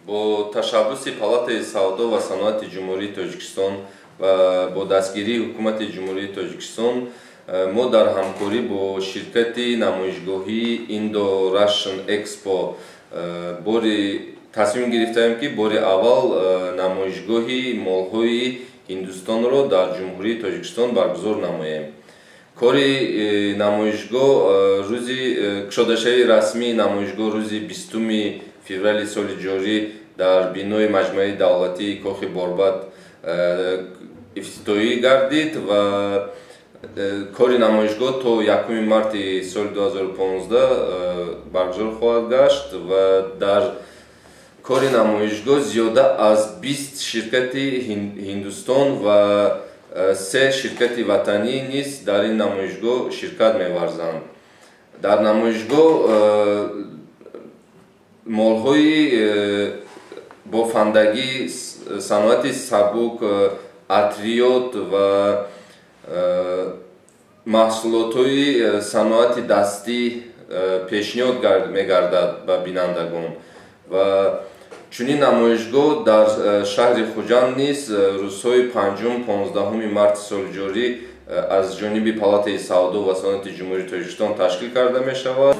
با تشبث پالات سودا و صنعت جمهوری تاجیکستان و با دستگیری حکومت جمهوری تاجیکستان ما در همکاری با شرکت نمایشگاهی ایندو راشن اکسپو تصمیم گرفتیم که بار اول نمایشگاهی مال‌های هندوستان را در جمهوری تاجیکستان برگزار نماییم. کاری نمایشگاه روزی کشادش‌های رسمی نمایشگاه روزی 20 فوریه سال جاری در بینای مجمع دولتی کاخ باربد افتتاحی گردید و کاری نمایشگاه تا 1 مارت سال 2015 برگزار خواهد گشت و در کاری نمایشگاه زیاده از 20 شرکت هندوستان و 3 شرکت وطنی نیز در این نمایشگاه شرکت می‌ورزند. در نمایشگاه مال‌های بافندگی، صنعت سبک، عطریات و محصولات‌های صنعت دستی پیشنهاد می‌گردد به بینندگان و چنین نمایشگاه در شهر خوجند نیز روزهای 5 و 15 مارت سال جاری از جانب پالات سودا و صنعت جمهوری تاجیکستان تشکیل کرده می شود.